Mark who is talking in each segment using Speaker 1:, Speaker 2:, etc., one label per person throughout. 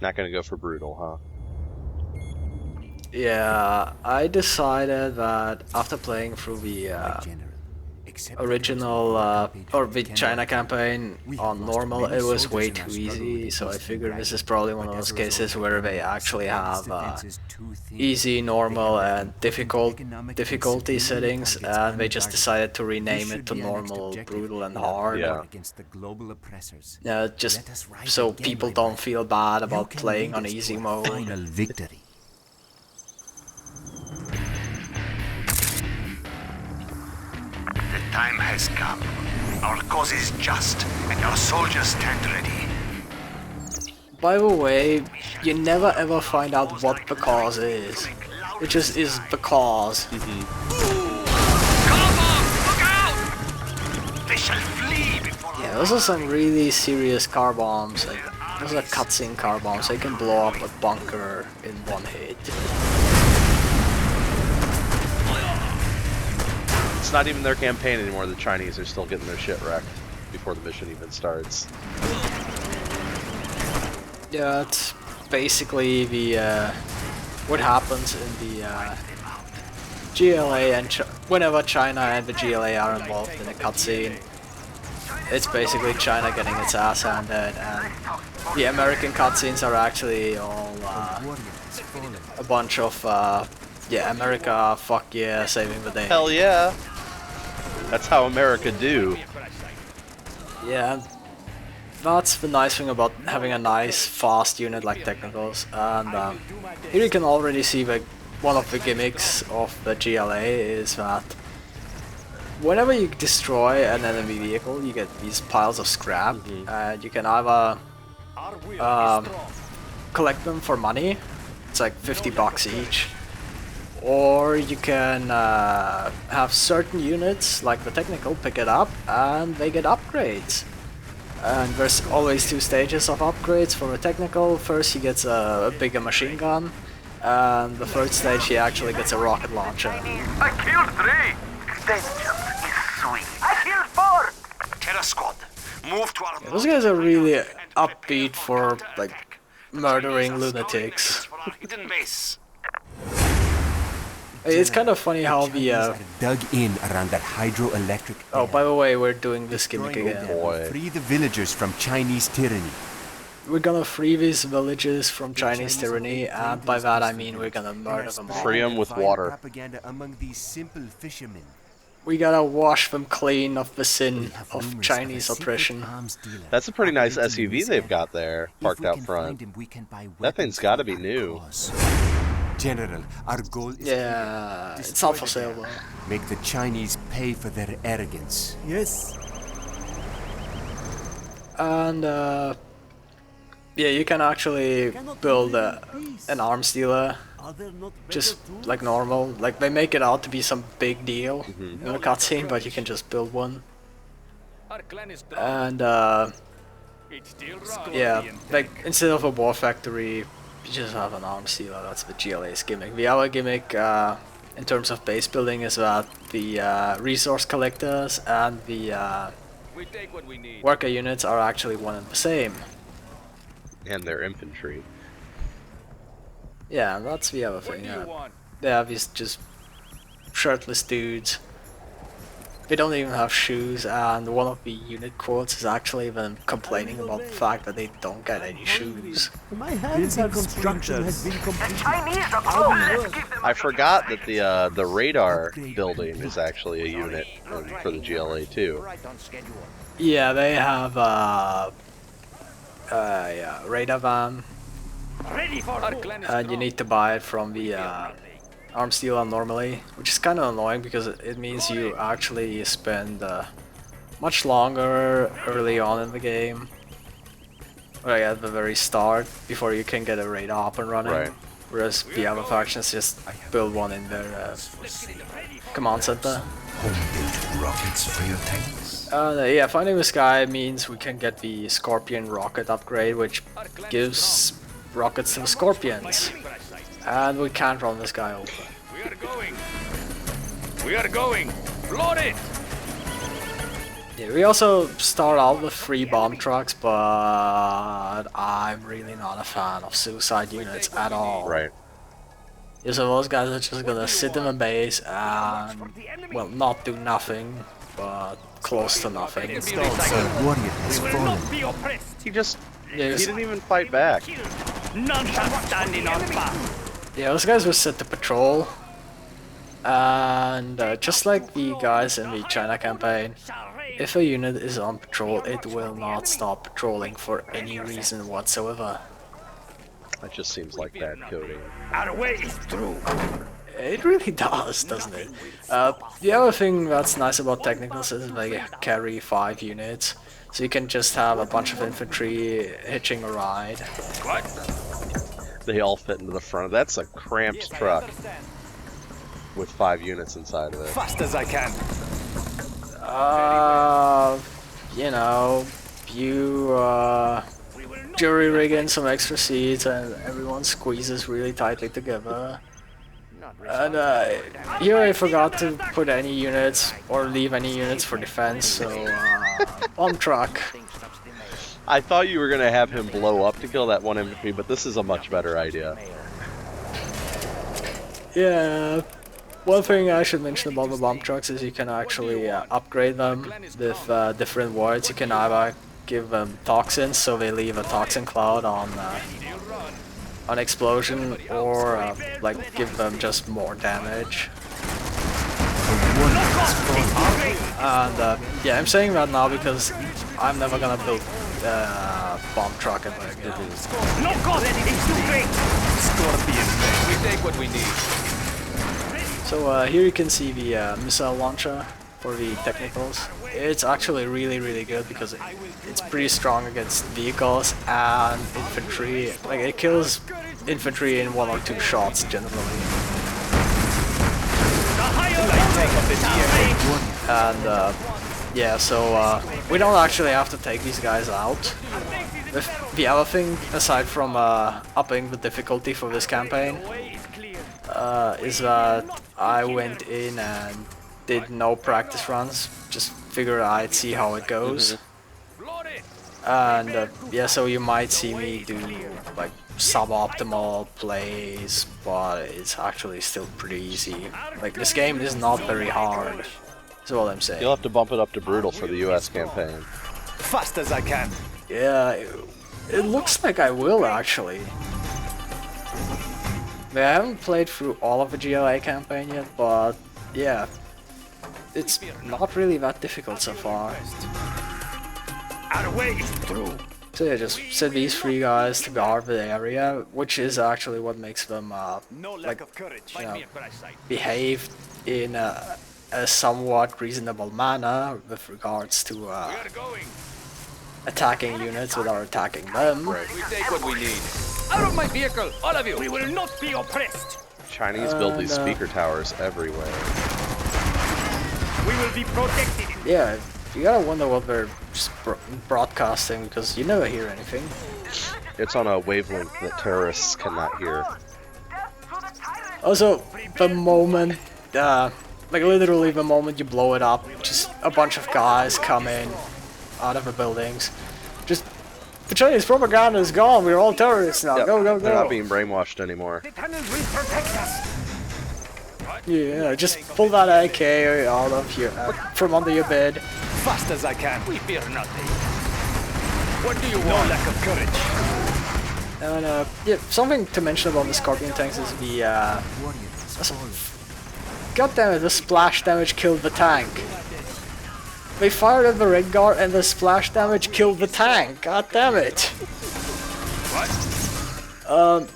Speaker 1: Not gonna go for brutal, huh?
Speaker 2: Yeah, I decided that after playing through the original or the China campaign on normal, it was way too easy. So I figured this is probably one of those cases where they actually have easy, normal, and difficulty settings, and they just decided to rename it to normal, brutal, and hard.
Speaker 1: Yeah.
Speaker 2: Yeah, just so people don't feel bad about playing on easy mode.
Speaker 3: Victory.
Speaker 4: The time has come. Our cause is just, and our soldiers stand ready.
Speaker 2: By the way, you never ever find out what the cause is. It just is because.
Speaker 4: They shall flee before
Speaker 2: Yeah, those are some really serious car bombs. Like, those are cutscene car bombs. They can blow up a bunker in one hit.
Speaker 1: It's not even their campaign anymore. The Chinese are still getting their shit wrecked before the mission even starts.
Speaker 2: Yeah, it's basically the what happens in the GLA, and whenever China and the GLA are involved in a cutscene, it's basically China getting its ass handed, and the American cutscenes are actually all a bunch of yeah, America, fuck yeah, saving the day.
Speaker 1: Hell yeah! That's how America do.
Speaker 2: Yeah, that's the nice thing about having a nice, fast unit like Technicals. And here you can already see that one of the gimmicks of the GLA is that whenever you destroy an enemy vehicle, you get these piles of scrap, and you can either collect them for money. It's like $50 each. Or you can have certain units, like the Technical, pick it up and they get upgrades. And there's always two stages of upgrades for the Technical. First he gets a bigger machine gun, and the third stage he actually gets a rocket launcher.
Speaker 4: I killed 3! Vengeance is sweet. I killed 4! Terror squad, move to our...
Speaker 2: Yeah, those guys are really upbeat for, like, murdering lunatics.
Speaker 4: Hidden base.
Speaker 2: It's kind of funny how the
Speaker 3: dug in around that hydroelectric.
Speaker 2: oh, by the way, we're doing this gimmick again.
Speaker 1: Boy.
Speaker 3: Free the villagers from Chinese tyranny.
Speaker 2: We're gonna free these villages from Chinese tyranny, and by that I mean we're gonna murder them all.
Speaker 1: Free 'em with water.
Speaker 3: Propaganda among these simple fishermen.
Speaker 2: We gotta wash them clean of the sin of Chinese oppression.
Speaker 1: That's a pretty nice SUV they've got there, parked out front. That thing's gotta be new.
Speaker 3: General, our goal is
Speaker 2: Yeah, it's not for sale though.
Speaker 3: make the Chinese pay for their arrogance. Yes.
Speaker 2: And yeah, you can actually build an arms dealer just like normal. Like, they make it out to be some big deal in the cutscene, but you can just build one. And yeah, like instead of a war factory, you just have an arms dealer. That's the GLA's gimmick. The other gimmick in terms of base building is that the resource collectors and the worker units are actually one and the same.
Speaker 1: And their infantry.
Speaker 2: Yeah, that's the other thing. They have these just shirtless dudes. They don't even have shoes, and one of the unit quotes is actually them complaining about the fact that they don't get any shoes.
Speaker 5: My hands are construction has been completed.
Speaker 4: Chinese are close. Let's give them
Speaker 1: I forgot that the radar building is actually a unit for the GLA too.
Speaker 2: Yeah, they have yeah, radar van, and you need to buy it from the arms dealer normally, which is kind of annoying because it means you actually spend much longer early on in the game, like at the very start, before you can get a radar up and running.
Speaker 1: Right.
Speaker 2: Whereas the other factions just build one in their command center.
Speaker 4: home-built rockets for your tanks.
Speaker 2: Yeah, finding this guy means we can get the Scorpion rocket upgrade, which gives rockets to the Scorpions. And we can't run this guy over.
Speaker 6: We are going! We are going! Load it!
Speaker 2: Yeah, we also start out with 3 bomb trucks, but I'm really not a fan of suicide units at all.
Speaker 1: Right.
Speaker 2: Yeah, so those guys are just gonna sit in a base and, well, not do nothing, but close to nothing.
Speaker 3: Our warrior has fallen.
Speaker 1: He just...
Speaker 2: Yes.
Speaker 1: He didn't even fight back.
Speaker 4: None shall stand in our path.
Speaker 2: Yeah, those guys were set to patrol. And just like the guys in the China campaign, if a unit is on patrol, it will not stop patrolling for any reason whatsoever.
Speaker 1: That just seems like bad coding.
Speaker 4: Our way is through.
Speaker 2: It really does, doesn't it? The other thing that's nice about technicals is they carry 5 units, so you can just have a bunch of infantry hitching a ride.
Speaker 1: They all fit into the front. That's a cramped truck with 5 units inside of it.
Speaker 5: Fast as I can.
Speaker 2: You know, you jury rig in some extra seats and everyone squeezes really tightly together. And here I forgot to put any units or leave any units for defense, so bomb truck.
Speaker 1: I thought you were going to have him blow up to kill that one infantry, but this is a much better idea.
Speaker 2: Yeah. One thing I should mention about the bomb trucks is you can actually upgrade them with different wards. You can either give them toxins, so they leave a toxin cloud on explosion, or like give them just more damage. And yeah, I'm saying that now because I'm never gonna build bomb truck in my game.
Speaker 4: No god, it's too great.
Speaker 5: Scorpion. We take what we need.
Speaker 2: So here you can see the missile launcher for the technicals. It's actually really good because it's pretty strong against vehicles and infantry. Like, it kills infantry in 1 or 2 shots generally. And yeah, so we don't actually have to take these guys out. The other thing, aside from upping the difficulty for this campaign, is that I went in and did no practice runs, just figured I'd see how it goes. And yeah, so you might see me do like suboptimal plays, but it's actually still pretty easy. Like, this game is not very hard, is what I'm saying.
Speaker 1: You'll have to bump it up to brutal for the US campaign.
Speaker 5: Fast as I can.
Speaker 2: Yeah, it looks like I will actually. I haven't played through all of the GLA campaign yet, but yeah, it's not really that difficult so far.
Speaker 4: Our way is through.
Speaker 2: So yeah, just set these 3 guys to guard the area, which is actually what makes them like, you know, behave in a somewhat reasonable manner with regards to attacking units without attacking them.
Speaker 1: Right.
Speaker 5: We take what we need. Out of my vehicle, all of you.
Speaker 4: We will not be oppressed.
Speaker 1: Chinese build these speaker towers everywhere.
Speaker 4: We will be protected.
Speaker 2: Yeah, you gotta wonder what they're just broadcasting, because you never hear anything.
Speaker 1: It's on a wavelength that terrorists cannot hear.
Speaker 2: Also, the moment, like literally the moment you blow it up, just a bunch of guys come in out of the buildings. Just, the Chinese propaganda is gone, we're all terrorists now,
Speaker 1: Yep,
Speaker 2: go.
Speaker 1: They're not being brainwashed anymore.
Speaker 4: The tunnels will protect us.
Speaker 2: Yeah, just pull that AK out of your, from under your bed.
Speaker 5: Fast as I can.
Speaker 4: We fear nothing.
Speaker 5: What do you want? No lack of courage.
Speaker 2: And yeah, something to mention about the Scorpion tanks is the God damn it, the splash damage killed the tank. They fired at the red guard and the splash damage killed the tank. God damn it.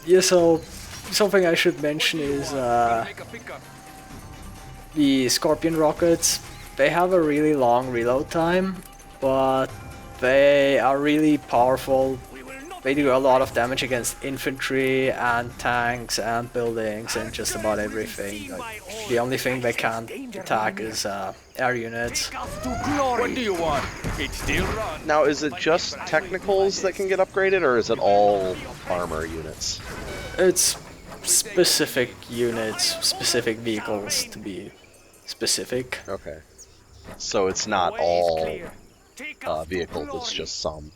Speaker 2: Yeah, so something I should mention is the Scorpion rockets. They have a really long reload time, but they are really powerful. They do a lot of damage against infantry and tanks and buildings and just about everything. Like, the only thing they can't attack is air units.
Speaker 5: What do you want? It still runs.
Speaker 1: Now, is it just technicals that can get upgraded, or is it all armor units?
Speaker 2: It's specific units, specific vehicles to be specific.
Speaker 1: Okay. So it's not all vehicles, it's just some.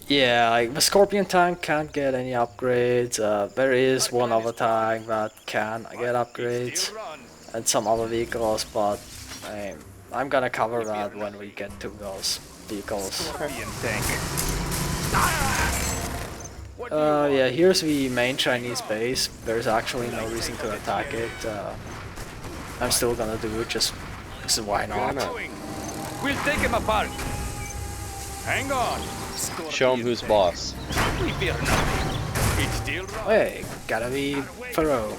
Speaker 2: Yeah, like the Scorpion tank can't get any upgrades. There is one other tank that can get upgrades, and some other vehicles, but I'm gonna cover that when we get to those vehicles. Yeah, here's the main Chinese base. There's actually no reason to attack it. I'm still gonna do it just because why not?
Speaker 5: We'll take him apart. Hang on.
Speaker 1: Show him who's boss.
Speaker 5: We fear nothing. It's still wrong.
Speaker 2: Hey, gotta be thorough.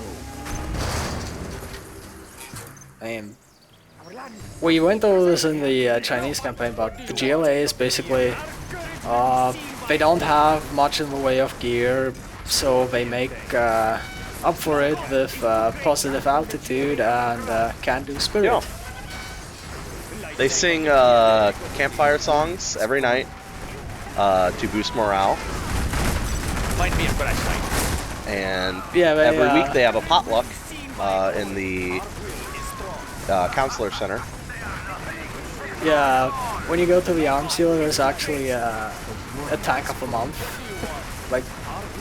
Speaker 2: We went over this in the Chinese campaign, but the GLA is basically they don't have much in the way of gear, so they make up for it with positive altitude and can-do spirit.
Speaker 1: Yeah. They sing campfire songs every night to boost morale.
Speaker 5: Find me a flashlight.
Speaker 1: And
Speaker 2: Yeah,
Speaker 1: every week they have a potluck in the counselor center.
Speaker 2: Yeah, when you go to the arms dealer, there's actually a tank of the month, like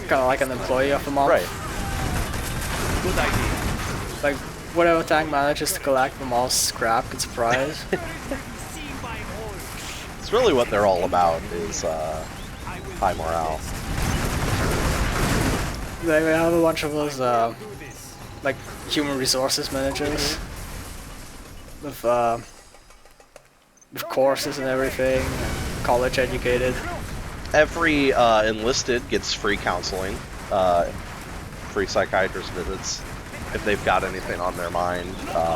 Speaker 2: kind of like an employee of the month.
Speaker 1: Right.
Speaker 5: Good idea.
Speaker 2: Like whatever tank manages to collect the most scrap gets a prize.
Speaker 1: It's really what they're all about, is high morale.
Speaker 2: They have a bunch of those like human resources managers with courses and everything, college educated.
Speaker 1: Every enlisted gets free counseling, free psychiatrist visits if they've got anything on their mind,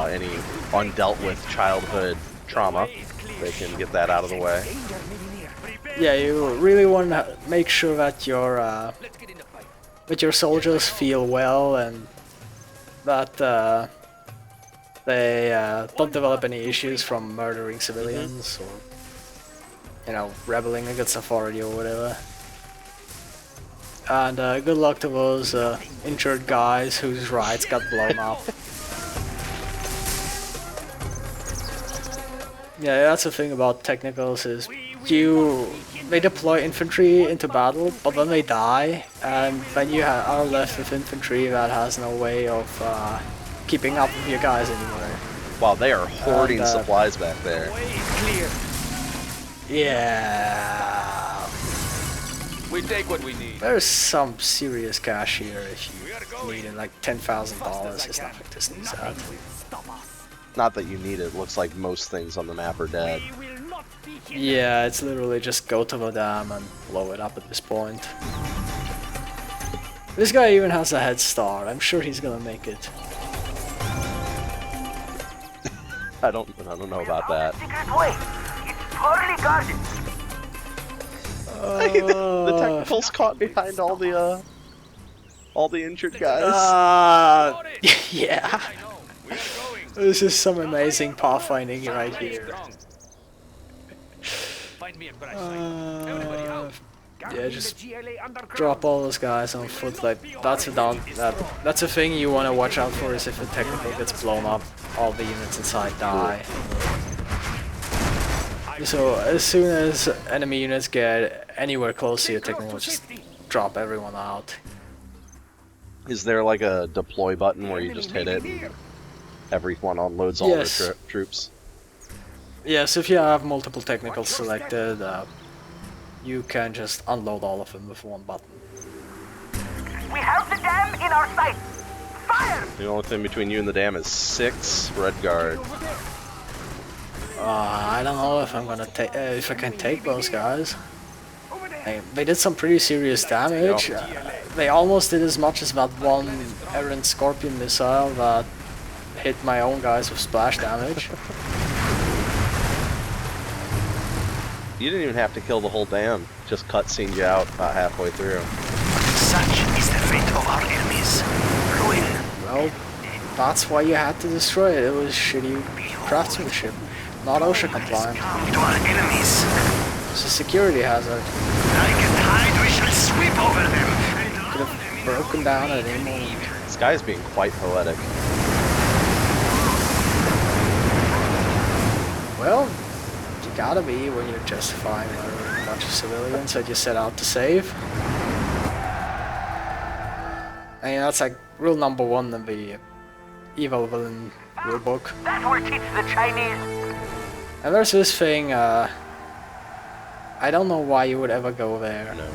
Speaker 1: any undealt with childhood trauma, they can get that out of the way.
Speaker 2: Yeah, you really want to make sure that your soldiers feel well and that they don't develop any issues from murdering civilians or, you know, rebelling against authority or whatever. And good luck to those injured guys whose rides got blown up. Yeah, that's the thing about technicals is they deploy infantry into battle, but then they die, and then you are left with infantry that has no way of keeping up with your guys anymore.
Speaker 1: Wow, they are hoarding supplies back there.
Speaker 2: Yeah.
Speaker 5: We take what we need.
Speaker 2: There's some serious cash here if you need it, like $10,000 is nothing to sneeze at.
Speaker 1: Not that you need it, looks like most things on the map are dead.
Speaker 2: Yeah, it's literally just go to the dam and blow it up at this point. This guy even has a head start, I'm sure he's gonna make it.
Speaker 1: I don't know about that. The technicals caught behind all the injured guys.
Speaker 2: Yeah. This is some amazing pathfinding right here. Yeah, just drop all those guys on foot. Like that's a thing you want to watch out for. Is if a technical gets blown up, all the units inside die. So as soon as enemy units get anywhere close to your technical, just drop everyone out.
Speaker 1: Is there like a deploy button where you just hit it and everyone unloads all their troops?
Speaker 2: Yes, if you have multiple technicals selected, you can just unload all of them with one button.
Speaker 6: We have the dam in our sight. Fire!
Speaker 1: The only thing between you and the dam is 6 red guard.
Speaker 2: I don't know if I'm gonna take if I can take those guys. They did some pretty serious damage. They almost did as much as that one errant Scorpion missile that hit my own guys with splash damage.
Speaker 1: You didn't even have to kill the whole dam, just cutscened you out about halfway through.
Speaker 4: Such is the fate of our enemies. Ruin.
Speaker 2: Well, that's why you had to destroy it. It was shitty craftsmanship, not OSHA compliant.
Speaker 4: Come to our enemies.
Speaker 2: It's a security hazard.
Speaker 4: Like a tide, we shall sweep over them.
Speaker 2: Could have broken down at any moment.
Speaker 1: This guy's being quite poetic.
Speaker 2: Well, you gotta be when you're justifying murdering a bunch of civilians that you set out to save. I mean, that's like rule number 1 in the evil villain rulebook.
Speaker 6: That will teach the Chinese.
Speaker 2: And there's this thing, I don't know why you would ever go there.
Speaker 1: No.